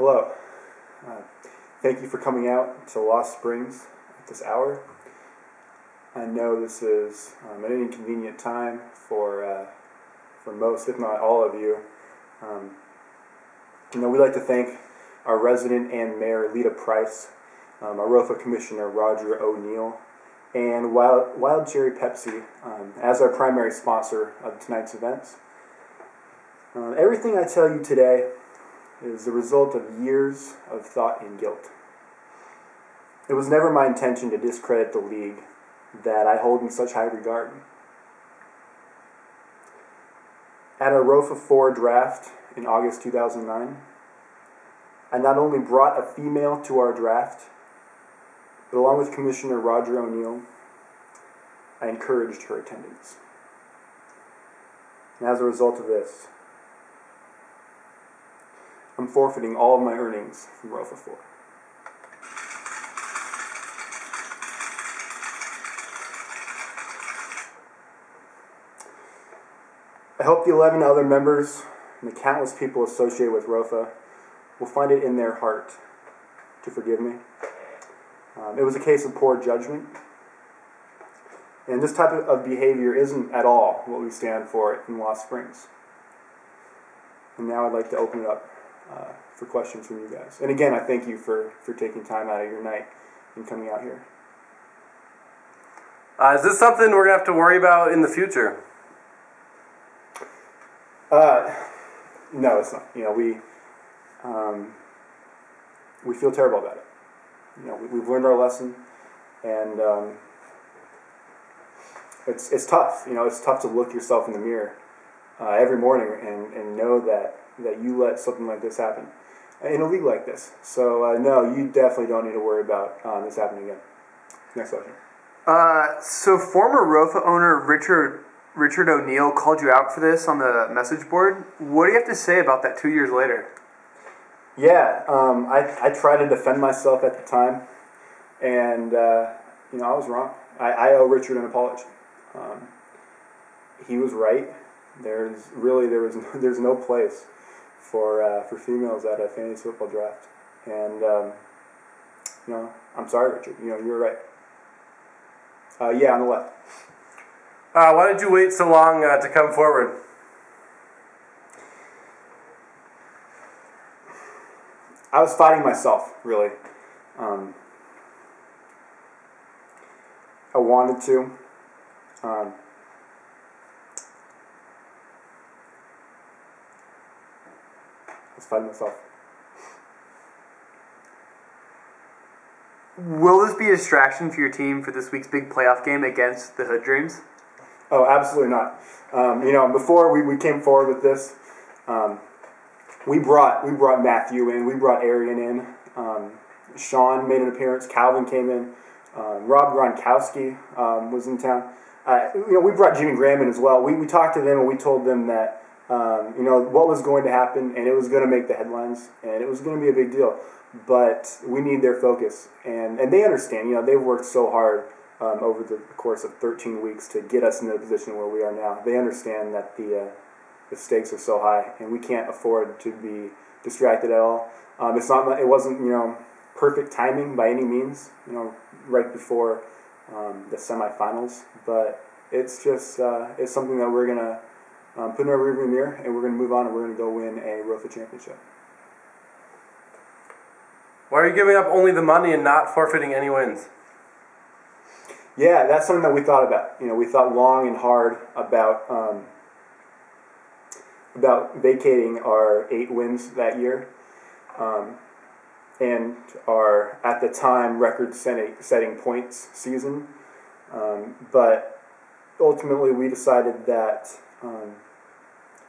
Hello. Uh, Thank you for coming out to Lost Springs at this hour. I know this is an inconvenient time for most, if not all of you. We'd like to thank our resident and mayor, Lita Price, our ROFA commissioner, Roger O'Neill, and Wild Cherry Pepsi as our primary sponsor of tonight's events. Everything I tell you today is the result of years of thought and guilt. It was never my intention to discredit the league that I hold in such high regard. At our ROFA 4 draft in August 2009, I not only brought a female to our draft, but along with Commissioner Roger O'Neill, I encouraged her attendance. And as a result of this, I'm forfeiting all of my earnings from ROFA 4. I hope the 11 other members and the countless people associated with ROFA will find it in their heart to forgive me. It was a case of poor judgment, and this type of behavior isn't at all what we stand for in Lost Springs. And now I'd like to open it up for questions from you guys. And again, I thank you for taking time out of your night and coming out here. Is this something we're going to have to worry about in the future? No, it's not. We feel terrible about it. We've learned our lesson, and it's tough. It's tough to look yourself in the mirror every morning and know that you let something like this happen in a league like this. So no, you definitely don't need to worry about this happening again. Next question. So former ROFA owner Richard O'Neill called you out for this on the message board. What do you have to say about that 2 years later? Yeah, I tried to defend myself at the time, and I was wrong. I owe Richard an apology. He was right. There's no place for females at a fantasy football draft, and I'm sorry, Richard. You were right. Yeah, on the left. Why did you wait so long to come forward? I was fighting myself, really. I wanted to. I was fighting myself. Will this be a distraction for your team for this week's big playoff game against the Hood Dreams? Oh, absolutely not. Before we came forward with this, we brought Matthew in, we brought Arian in, Sean made an appearance, Calvin came in, Rob Gronkowski was in town. We brought Jimmy Graham in as well. We talked to them and we told them that what was going to happen, and it was going to make the headlines, and it was going to be a big deal. But we need their focus, and they understand. They've worked so hard over the course of 13 weeks to get us in the position where we are now. They understand that the stakes are so high, and we can't afford to be distracted at all. It wasn't perfect timing by any means. Right before the semifinals, but it's just it's something that we're gonna put in our rearview mirror, and we're gonna move on, and we're gonna go win a ROFA championship. Why are you giving up only the money and not forfeiting any wins? Yeah, that's something that we thought about. We thought long and hard about vacating our 8 wins that year, and our, at the time, record-setting points season. But ultimately, we decided that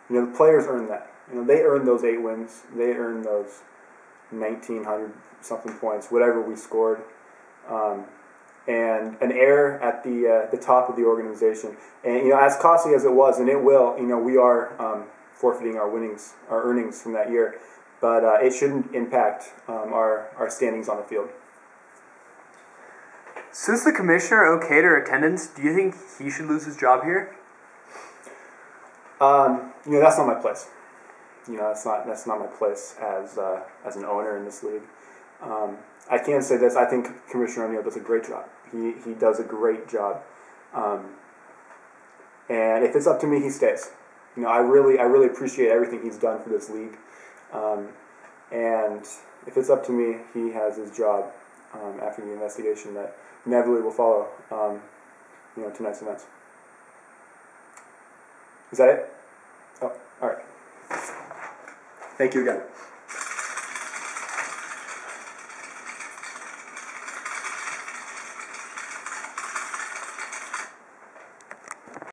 the players earned that. They earned those 8 wins. They earned those 1,900-something points, whatever we scored. And an error at the top of the organization. And as costly as it was, and it will, we are forfeiting our earnings from that year. But it shouldn't impact our standings on the field. Since the commissioner okayed her attendance, do you think he should lose his job here? That's not my place. that's not my place as an owner in this league. I can say this: I think Commissioner O'Neill does a great job. He does a great job, and if it's up to me, he stays. I really appreciate everything he's done for this league, and if it's up to me, he has his job after the investigation that inevitably will follow. Tonight's events. Is that it? Oh, all right. Thank you again.